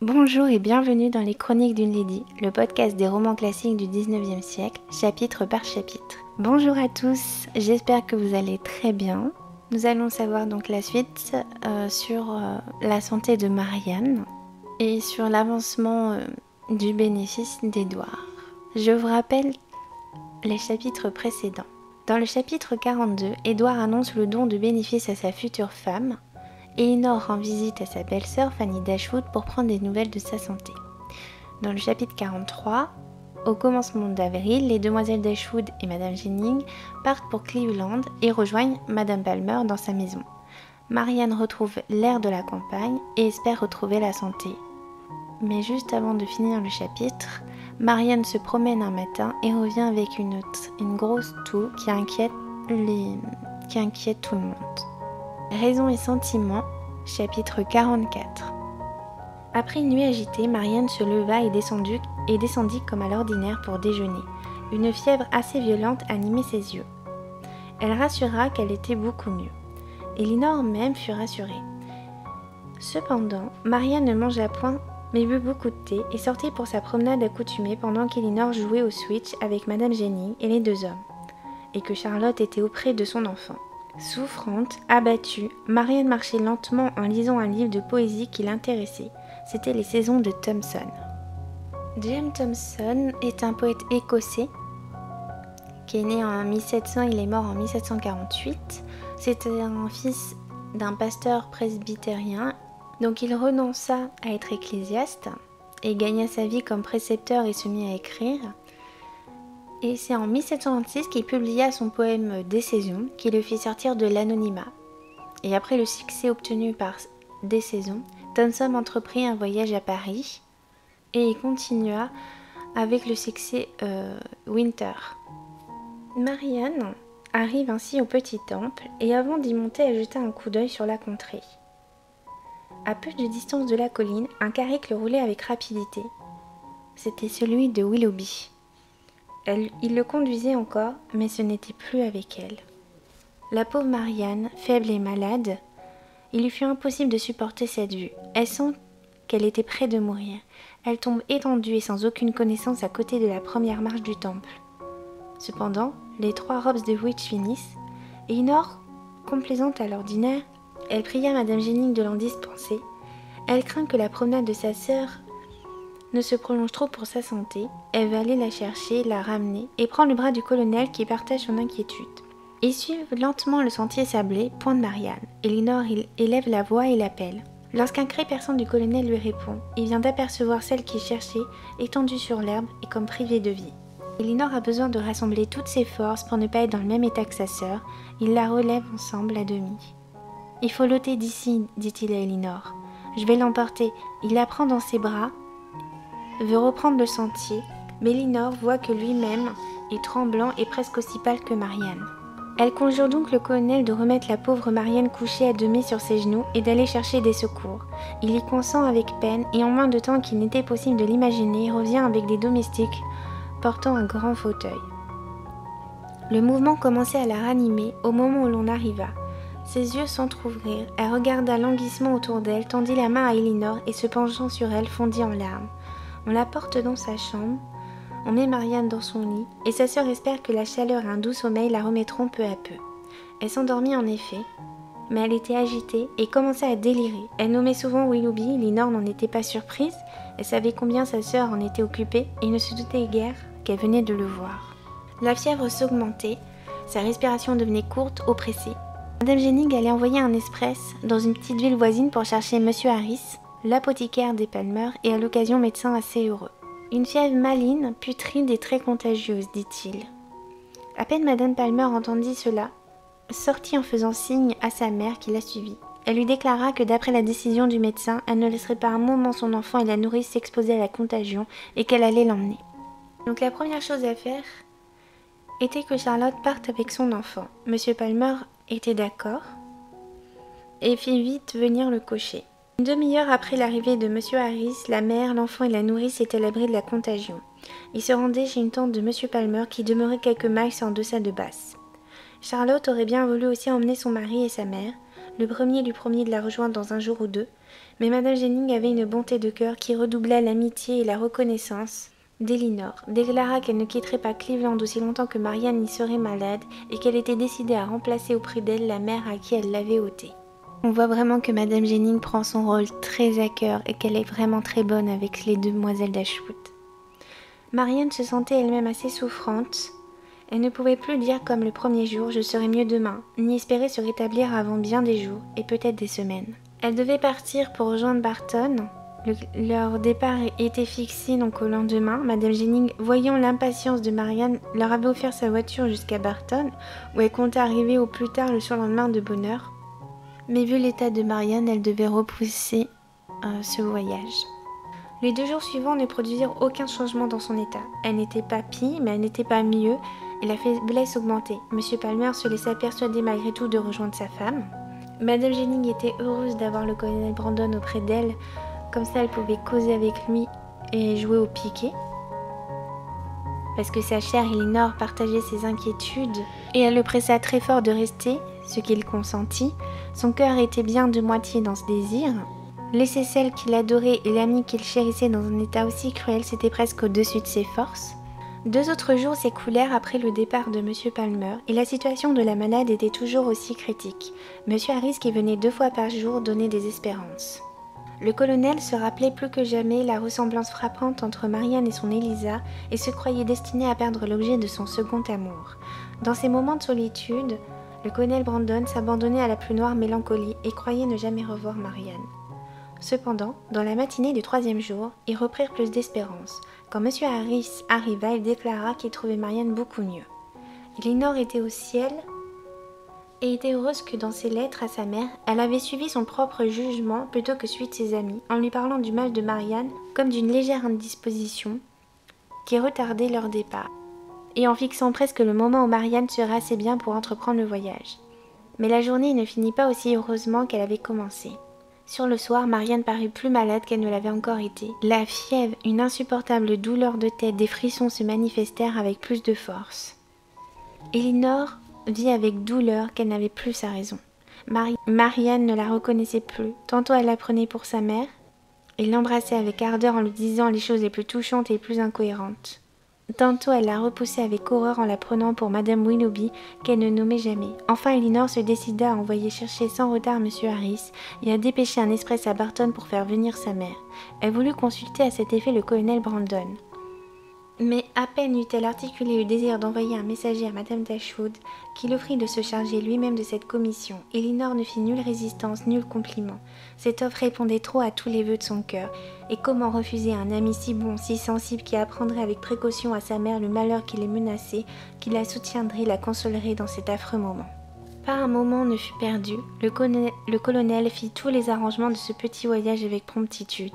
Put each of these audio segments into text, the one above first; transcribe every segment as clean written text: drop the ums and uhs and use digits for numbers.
Bonjour et bienvenue dans les Chroniques d'une Lady, le podcast des romans classiques du 19e siècle, chapitre par chapitre. Bonjour à tous, j'espère que vous allez très bien. Nous allons savoir donc la suite sur la santé de Marianne et sur l'avancement du bénéfice d'Édouard. Je vous rappelle les chapitres précédents. Dans le chapitre 42, Édouard annonce le don de bénéfices à sa future femme. Elinor rend visite à sa belle-sœur Fanny Dashwood pour prendre des nouvelles de sa santé. Dans le chapitre 43, au commencement d'avril, les demoiselles Dashwood et Madame Jennings partent pour Cleveland et rejoignent Madame Palmer dans sa maison. Marianne retrouve l'air de la campagne et espère retrouver la santé. Mais juste avant de finir le chapitre, Marianne se promène un matin et revient avec une grosse toux qui inquiète tout le monde. Raison et sentiments, chapitre 44. Après une nuit agitée, Marianne se leva et descendit comme à l'ordinaire pour déjeuner. Une fièvre assez violente animait ses yeux. Elle rassura qu'elle était beaucoup mieux. Elinor même fut rassurée. Cependant, Marianne ne mangea point mais but beaucoup de thé et sortit pour sa promenade accoutumée pendant qu'Elinor jouait au switch avec Madame Jennings et les deux hommes, et que Charlotte était auprès de son enfant. Souffrante, abattue, Marianne marchait lentement en lisant un livre de poésie qui l'intéressait. C'était Les Saisons de Thomson. James Thomson est un poète écossais qui est né en 1700, il est mort en 1748. C'était un fils d'un pasteur presbytérien, donc il renonça à être ecclésiaste et gagna sa vie comme précepteur et se mit à écrire. Et c'est en 1726 qu'il publia son poème Des Saisons qui le fit sortir de l'anonymat. Et après le succès obtenu par Des Saisons, Thomson entreprit un voyage à Paris et il continua avec le succès Winter. Marianne arrive ainsi au petit temple et avant d'y monter, elle jeta un coup d'œil sur la contrée. À peu de distance de la colline, un carrick le roulait avec rapidité. C'était celui de Willoughby. Il le conduisait encore, mais ce n'était plus avec elle. La pauvre Marianne, faible et malade, il lui fut impossible de supporter cette vue. Elle sent qu'elle était près de mourir. Elle tombe étendue et sans aucune connaissance à côté de la première marche du temple. Cependant, les 3 robes de witch finissent, et Elinor, complaisante à l'ordinaire, elle pria Madame Jennings de l'en dispenser. Elle craint que la promenade de sa sœur ne se prolonge trop pour sa santé. Elle va aller la chercher, la ramener et prend le bras du colonel qui partage son inquiétude. Ils suivent lentement le sentier sablé, pointe Marianne. Elinor élève la voix et l'appelle. Lorsqu'un cri perçant du colonel lui répond, il vient d'apercevoir celle qu'il cherchait, étendue sur l'herbe et comme privée de vie. Elinor a besoin de rassembler toutes ses forces pour ne pas être dans le même état que sa sœur. Ils la relèvent ensemble à demi. « Il faut l'ôter d'ici, dit-il à Elinor. Je vais l'emporter. » Il la prend dans ses bras, veut reprendre le sentier, mais Elinor voit que lui-même est tremblant et presque aussi pâle que Marianne. Elle conjure donc le colonel de remettre la pauvre Marianne couchée à demi sur ses genoux et d'aller chercher des secours. Il y consent avec peine et en moins de temps qu'il n'était possible de l'imaginer, revient avec des domestiques portant un grand fauteuil. Le mouvement commençait à la ranimer au moment où l'on arriva. Ses yeux s'entr'ouvrirent, elle regarda languissement autour d'elle, tendit la main à Elinor et se penchant sur elle fondit en larmes. On la porte dans sa chambre, on met Marianne dans son lit, et sa sœur espère que la chaleur et un doux sommeil la remettront peu à peu. Elle s'endormit en effet, mais elle était agitée et commençait à délirer. Elle nommait souvent Willoughby, Elinor n'en était pas surprise, elle savait combien sa sœur en était occupée et ne se doutait guère qu'elle venait de le voir. La fièvre s'augmentait, sa respiration devenait courte, oppressée. Madame Jennings allait envoyer un express dans une petite ville voisine pour chercher Monsieur Harris, l'apothicaire des Palmer et à l'occasion médecin assez heureux. Une fièvre maligne, putride et très contagieuse, dit-il. À peine Madame Palmer entendit cela, sortit en faisant signe à sa mère qui la suivit. Elle lui déclara que d'après la décision du médecin, elle ne laisserait pas un moment son enfant et la nourrice s'exposer à la contagion et qu'elle allait l'emmener. Donc la première chose à faire était que Charlotte parte avec son enfant. Monsieur Palmer était d'accord et fit vite venir le cocher. Une demi-heure après l'arrivée de Monsieur Harris, la mère, l'enfant et la nourrice étaient à l'abri de la contagion. Ils se rendaient chez une tante de Monsieur Palmer qui demeurait quelques miles en deçà de Bath. Charlotte aurait bien voulu aussi emmener son mari et sa mère. Le premier lui promit de la rejoindre dans un jour ou deux, mais Madame Jennings avait une bonté de cœur qui redoubla l'amitié et la reconnaissance d'Elinor, déclara qu'elle ne quitterait pas Cleveland aussi longtemps que Marianne y serait malade et qu'elle était décidée à remplacer auprès d'elle la mère à qui elle l'avait ôtée. On voit vraiment que Madame Jennings prend son rôle très à cœur et qu'elle est vraiment très bonne avec les demoiselles d'Ashwood. Marianne se sentait elle-même assez souffrante. Elle ne pouvait plus dire comme le premier jour « je serai mieux demain », ni espérer se rétablir avant bien des jours et peut-être des semaines. Elle devait partir pour rejoindre Barton. Leur départ était fixé donc au lendemain. Madame Jennings, voyant l'impatience de Marianne, leur avait offert sa voiture jusqu'à Barton, où elle comptait arriver au plus tard le surlendemain de bonne heure. Mais vu l'état de Marianne, elle devait repousser ce voyage. Les 2 jours suivants ne produisirent aucun changement dans son état. Elle n'était pas pire, mais elle n'était pas mieux, et la faiblesse augmentait. Monsieur Palmer se laissa persuader malgré tout de rejoindre sa femme. Madame Jennings était heureuse d'avoir le colonel Brandon auprès d'elle, comme ça elle pouvait causer avec lui et jouer au piquet. Parce que sa chère Elinor partageait ses inquiétudes, et elle le pressa très fort de rester, ce qu'il consentit. Son cœur était bien de moitié dans ce désir. Laisser celle qu'il adorait et l'ami qu'il chérissait dans un état aussi cruel, c'était presque au-dessus de ses forces. 2 autres jours s'écoulèrent après le départ de Monsieur Palmer, et la situation de la malade était toujours aussi critique. Monsieur Harris, qui venait 2 fois par jour, donnait des espérances. Le colonel se rappelait plus que jamais la ressemblance frappante entre Marianne et son Elisa, et se croyait destiné à perdre l'objet de son second amour. Dans ces moments de solitude, le colonel Brandon s'abandonnait à la plus noire mélancolie et croyait ne jamais revoir Marianne. Cependant, dans la matinée du 3e jour, ils reprirent plus d'espérance. Quand M. Harris arriva, il déclara qu'il trouvait Marianne beaucoup mieux. Elinor était au ciel et était heureuse que dans ses lettres à sa mère, elle avait suivi son propre jugement plutôt que celui de ses amis, en lui parlant du mal de Marianne comme d'une légère indisposition qui retardait leur départ, et en fixant presque le moment où Marianne serait assez bien pour entreprendre le voyage. Mais la journée ne finit pas aussi heureusement qu'elle avait commencé. Sur le soir, Marianne parut plus malade qu'elle ne l'avait encore été. La fièvre, une insupportable douleur de tête, des frissons se manifestèrent avec plus de force. Elinor vit avec douleur qu'elle n'avait plus sa raison. Marianne ne la reconnaissait plus. Tantôt elle la prenait pour sa mère et l'embrassait avec ardeur en lui disant les choses les plus touchantes et les plus incohérentes. Tantôt elle la repoussait avec horreur en la prenant pour Madame Willoughby, qu'elle ne nommait jamais. Enfin Elinor se décida à envoyer chercher sans retard M. Harris et à dépêcher un express à Barton pour faire venir sa mère. Elle voulut consulter à cet effet le colonel Brandon. Mais à peine eut-elle articulé le désir d'envoyer un messager à Madame Dashwood qu'il offrit de se charger lui-même de cette commission. Elinor ne fit nulle résistance, nul compliment. Cette offre répondait trop à tous les vœux de son cœur. Et comment refuser à un ami si bon, si sensible, qui apprendrait avec précaution à sa mère le malheur qui les menaçait, qui la soutiendrait, la consolerait dans cet affreux moment. Pas un moment ne fut perdu. Le colonel fit tous les arrangements de ce petit voyage avec promptitude.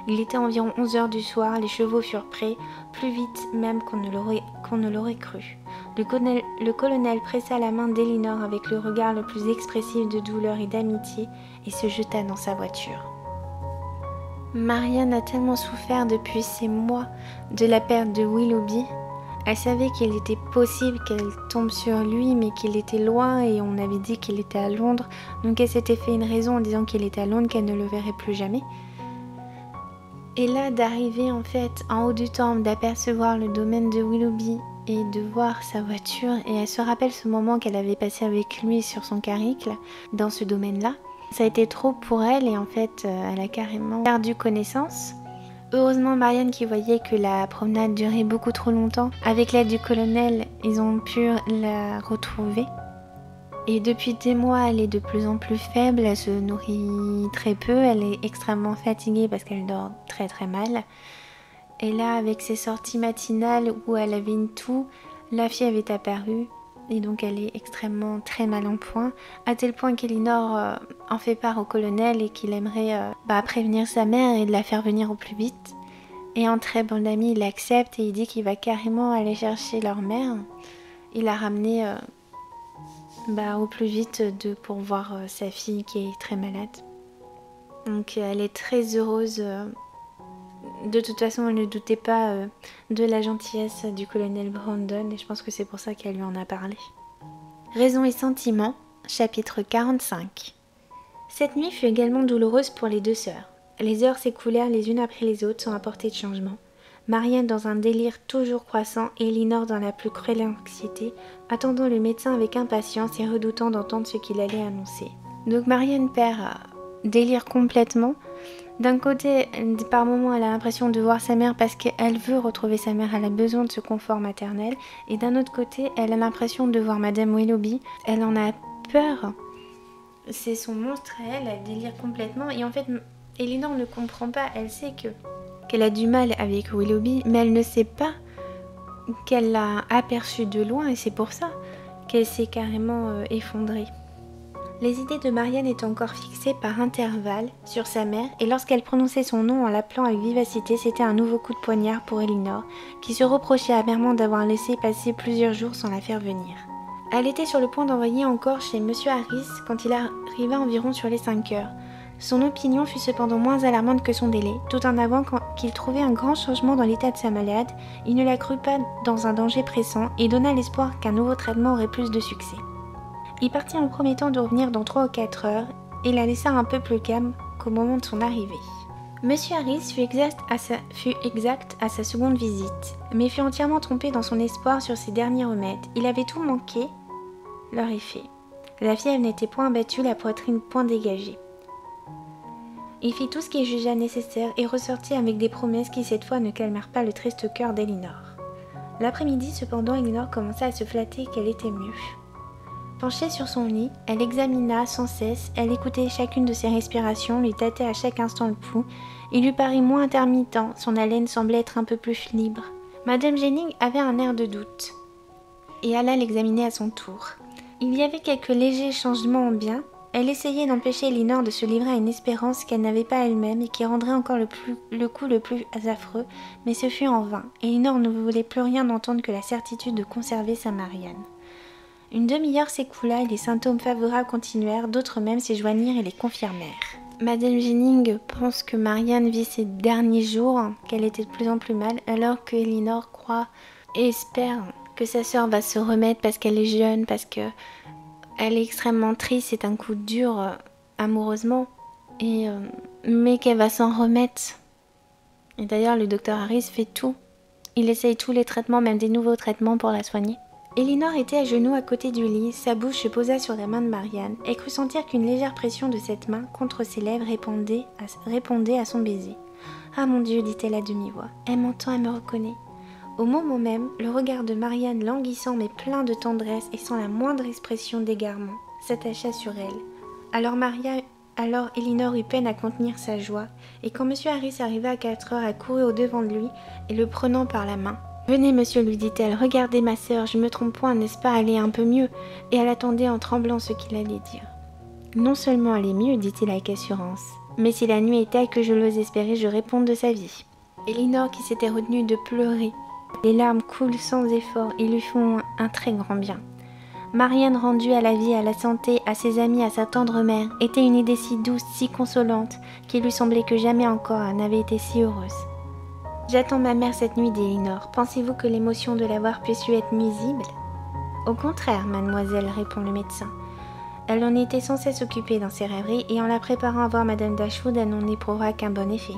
Il était environ 11 heures du soir, les chevaux furent prêts, plus vite même qu'on ne l'aurait cru. Le colonel pressa la main d'Elinor avec le regard le plus expressif de douleur et d'amitié et se jeta dans sa voiture. Marianne a tellement souffert depuis ces mois de la perte de Willoughby. Elle savait qu'il était possible qu'elle tombe sur lui, mais qu'il était loin et on avait dit qu'il était à Londres. Donc elle s'était fait une raison en disant qu'il était à Londres, qu'elle ne le verrait plus jamais. Et là, d'arriver en fait en haut du temple, d'apercevoir le domaine de Willoughby et de voir sa voiture, et elle se rappelle ce moment qu'elle avait passé avec lui sur son carricle dans ce domaine-là. Ça a été trop pour elle et en fait, elle a carrément perdu connaissance. Heureusement, Marianne, qui voyait que la promenade durait beaucoup trop longtemps, avec l'aide du colonel, ils ont pu la retrouver. Et depuis des mois, elle est de plus en plus faible, elle se nourrit très peu, elle est extrêmement fatiguée parce qu'elle dort très très mal. Et là, avec ses sorties matinales où elle avait une toux, la fièvre est apparue et donc elle est extrêmement très mal en point, à tel point qu'Elinor en fait part au colonel et qu'il aimerait prévenir sa mère et de la faire venir au plus vite. Et en très bon ami, il accepte et il dit qu'il va carrément aller chercher leur mère. Il a ramené au plus vite pour voir sa fille qui est très malade. Donc elle est très heureuse. De toute façon, elle ne doutait pas de la gentillesse du colonel Brandon et je pense que c'est pour ça qu'elle lui en a parlé. Raison et sentiment, chapitre 45. Cette nuit fut également douloureuse pour les deux sœurs. Les heures s'écoulèrent les unes après les autres sans apporter de changement. Marianne dans un délire toujours croissant et Elinor dans la plus cruelle anxiété, attendant le médecin avec impatience et redoutant d'entendre ce qu'il allait annoncer. Donc Marianne perd délire complètement. D'un côté, par moments, elle a l'impression de voir sa mère parce qu'elle veut retrouver sa mère, elle a besoin de ce confort maternel. Et d'un autre côté, elle a l'impression de voir Madame Willoughby, elle en a peur. C'est son monstre à elle, elle délire complètement. Et en fait, Elinor ne comprend pas, elle sait qu'elle a du mal avec Willoughby, mais elle ne sait pas qu'elle l'a aperçu de loin et c'est pour ça qu'elle s'est carrément effondrée. Les idées de Marianne étaient encore fixées par intervalles sur sa mère et lorsqu'elle prononçait son nom en l'appelant avec vivacité, c'était un nouveau coup de poignard pour Elinor, qui se reprochait amèrement d'avoir laissé passer plusieurs jours sans la faire venir. Elle était sur le point d'envoyer encore chez Monsieur Harris quand il arriva environ sur les 5 heures. Son opinion fut cependant moins alarmante que son délai, tout en avouant qu'il trouvait un grand changement dans l'état de sa malade, il ne la crut pas dans un danger pressant et donna l'espoir qu'un nouveau traitement aurait plus de succès. Il partit en promettant de revenir dans 3 ou 4 heures et la laissa un peu plus calme qu'au moment de son arrivée. Monsieur Harris fut exact à sa seconde visite, mais fut entièrement trompé dans son espoir sur ses derniers remèdes. Il avait tout manqué, leur effet. La fièvre n'était point abattue, la poitrine point dégagée. Il fit tout ce qu'il jugea nécessaire et ressortit avec des promesses qui cette fois ne calmèrent pas le triste cœur d'Elinor. L'après-midi cependant, Elinor commença à se flatter qu'elle était mieux. Penchée sur son lit, elle examina sans cesse, elle écoutait chacune de ses respirations, lui tâtait à chaque instant le pouls. Il lui parut moins intermittent, son haleine semblait être un peu plus libre. Madame Jennings avait un air de doute et alla l'examiner à son tour. Il y avait quelques légers changements en bien. Elle essayait d'empêcher Elinor de se livrer à une espérance qu'elle n'avait pas elle-même et qui rendrait encore le coup le plus affreux, mais ce fut en vain. Elinor ne voulait plus rien entendre que la certitude de conserver sa Marianne. Une demi-heure s'écoula et les symptômes favorables continuèrent, d'autres même s'y joignirent et les confirmèrent. Madame Jennings pense que Marianne vit ses derniers jours, qu'elle était de plus en plus mal, alors que Elinor croit et espère que sa sœur va se remettre parce qu'elle est jeune, parce que elle est extrêmement triste, c'est un coup dur amoureusement, mais qu'elle va s'en remettre. Et d'ailleurs, le docteur Harris fait tout. Il essaye tous les traitements, même des nouveaux traitements pour la soigner. Elinor était à genoux à côté du lit, sa bouche se posa sur la main de Marianne et crut sentir qu'une légère pression de cette main contre ses lèvres répondait à son baiser. « Ah mon Dieu, dit-elle à demi-voix, elle m'entend, elle me reconnaît. » Au moment même, le regard de Marianne, languissant mais plein de tendresse et sans la moindre expression d'égarement, s'attacha sur elle. Alors Elinor eut peine à contenir sa joie, et quand M. Harris arriva à 4 heures, elle courut au-devant de lui et le prenant par la main. « Venez, monsieur, lui dit-elle, regardez ma sœur, je me trompe point, n'est-ce pas, elle est un peu mieux ?» Et elle attendait en tremblant ce qu'il allait dire. « Non seulement elle est mieux, dit-il avec assurance, mais si la nuit est telle que je l'ose espérer, je réponds de sa vie. » Elinor, qui s'était retenue de pleurer, les larmes coulent sans effort et lui font un très grand bien. Marianne, rendue à la vie, à la santé, à ses amis, à sa tendre mère, était une idée si douce, si consolante, qu'il lui semblait que jamais encore elle n'avait été si heureuse. « J'attends ma mère cette nuit, dit Elinor. Pensez-vous que l'émotion de la voir puisse lui être nuisible ?»« Au contraire, mademoiselle, répond le médecin. Elle en était sans cesse occupée dans ses rêveries, et en la préparant à voir madame Dashwood, elle n'en éprouvera qu'un bon effet.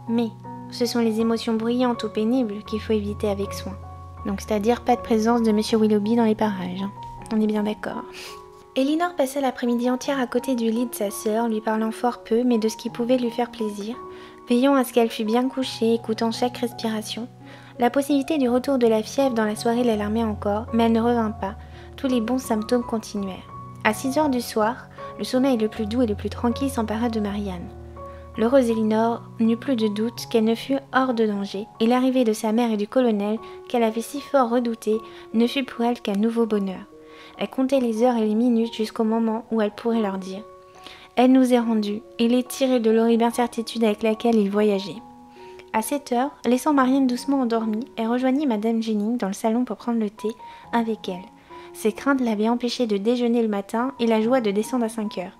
Mais ce sont les émotions bruyantes ou pénibles qu'il faut éviter avec soin. Donc c'est-à-dire pas de présence de monsieur Willoughby dans les parages. Hein. On est bien d'accord. Elinor passa l'après-midi entière à côté du lit de sa sœur, lui parlant fort peu, mais de ce qui pouvait lui faire plaisir, veillant à ce qu'elle fût bien couchée, écoutant chaque respiration. La possibilité du retour de la fièvre dans la soirée l'alarmait encore, mais elle ne revint pas. Tous les bons symptômes continuèrent. À 6 heures du soir, le sommeil le plus doux et le plus tranquille s'empara de Marianne. L'heureuse Elinor n'eut plus de doute qu'elle ne fût hors de danger, et l'arrivée de sa mère et du colonel, qu'elle avait si fort redouté, ne fut pour elle qu'un nouveau bonheur. Elle comptait les heures et les minutes jusqu'au moment où elle pourrait leur dire « Elle nous est rendue » et les tirer de l'horrible incertitude avec laquelle ils voyageaient. À 7 heures, laissant Marianne doucement endormie, elle rejoignit madame Jennings dans le salon pour prendre le thé avec elle. Ses craintes l'avaient empêchée de déjeuner le matin et la joie de descendre à 5 heures.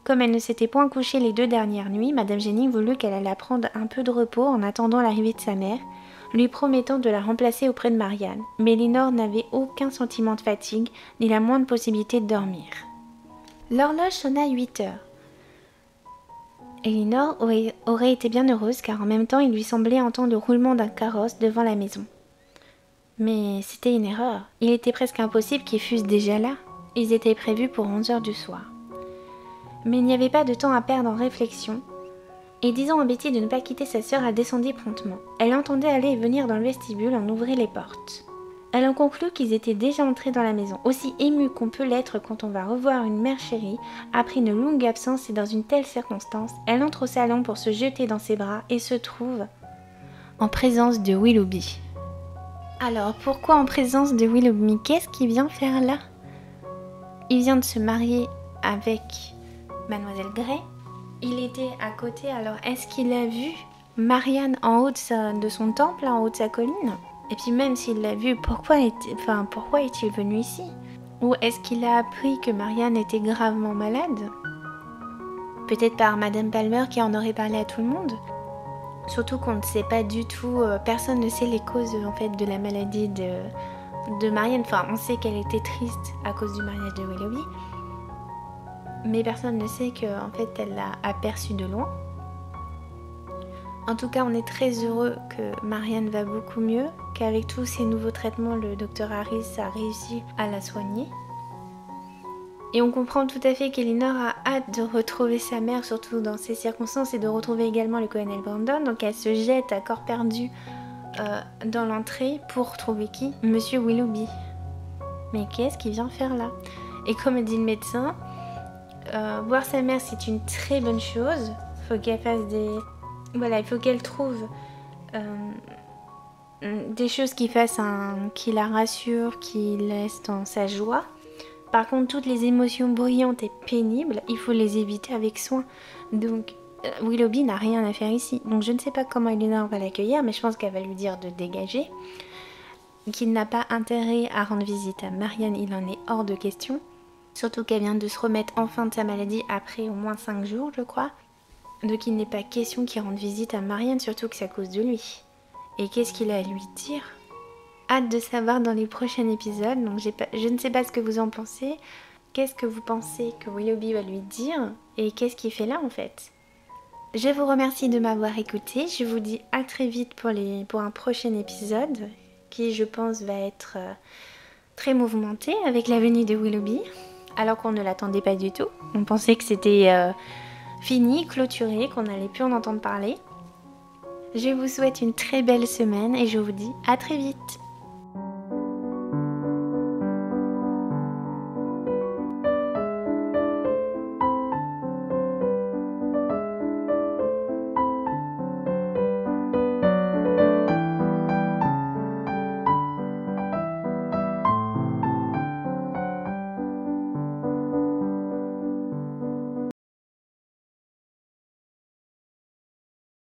Comme elle ne s'était point couchée les 2 dernières nuits, madame Jennings voulut qu'elle allât prendre un peu de repos en attendant l'arrivée de sa mère, lui promettant de la remplacer auprès de Marianne. Mais Elinor n'avait aucun sentiment de fatigue, ni la moindre possibilité de dormir. L'horloge sonna à 8 heures. Elinor aurait été bien heureuse car en même temps il lui semblait entendre le roulement d'un carrosse devant la maison. Mais c'était une erreur. Il était presque impossible qu'ils fussent déjà là. Ils étaient prévus pour 11 heures du soir. Mais il n'y avait pas de temps à perdre en réflexion. Et disant à Betty de ne pas quitter sa sœur, elle descendit promptement. Elle entendait aller et venir dans le vestibule en ouvrait les portes. Elle en conclut qu'ils étaient déjà entrés dans la maison, aussi émus qu'on peut l'être quand on va revoir une mère chérie. Après une longue absence et dans une telle circonstance, elle entre au salon pour se jeter dans ses bras et se trouve en présence de Willoughby. Alors, pourquoi en présence de Willoughby? Qu'est-ce qu'il vient faire là? Il vient de se marier avec Mademoiselle Grey. Il était à côté, alors est-ce qu'il a vu Marianne en haut de son temple, en haut de sa colline? Et puis même s'il l'a vu, pourquoi est-il venu ici? Ou est-ce qu'il a appris que Marianne était gravement malade? Peut-être par Madame Palmer qui en aurait parlé à tout le monde? Surtout qu'on ne sait pas du tout, personne ne sait les causes en fait de la maladie de Marianne. Enfin, on sait qu'elle était triste à cause du mariage de Willoughby. Mais personne ne sait qu'en fait elle l'a aperçu de loin. En tout cas, on est très heureux que Marianne va beaucoup mieux, qu'avec tous ces nouveaux traitements, le docteur Harris a réussi à la soigner. Et on comprend tout à fait qu'Elinor a hâte de retrouver sa mère, surtout dans ces circonstances, et de retrouver également le colonel Brandon. Donc elle se jette à corps perdu dans l'entrée pour trouver qui? Monsieur Willoughby. Mais qu'est-ce qu'il vient faire là? Et comme dit le médecin, voir sa mère c'est une très bonne chose. Faut qu'elle fasse des... Voilà, il faut qu'elle trouve des choses qui la rassurent, qui laissent dans sa joie. Par contre, toutes les émotions bruyantes et pénibles, il faut les éviter avec soin. Donc, Willoughby n'a rien à faire ici. Donc, je ne sais pas comment Elinor va l'accueillir, mais je pense qu'elle va lui dire de dégager. Qu'il n'a pas intérêt à rendre visite à Marianne, il en est hors de question. Surtout qu'elle vient de se remettre enfin de sa maladie après au moins 5 jours, je crois. Donc il n'est pas question qu'il rende visite à Marianne, surtout que c'est à cause de lui. Et qu'est-ce qu'il a à lui dire? Hâte de savoir dans les prochains épisodes, donc je ne sais pas ce que vous en pensez. Qu'est-ce que vous pensez que Willoughby va lui dire? Et qu'est-ce qu'il fait là en fait? Je vous remercie de m'avoir écouté, je vous dis à très vite pour un prochain épisode, qui je pense va être très mouvementé avec la venue de Willoughby, alors qu'on ne l'attendait pas du tout. On pensait que c'était... fini, clôturé, qu'on n'allait plus en entendre parler. Je vous souhaite une très belle semaine et je vous dis à très vite.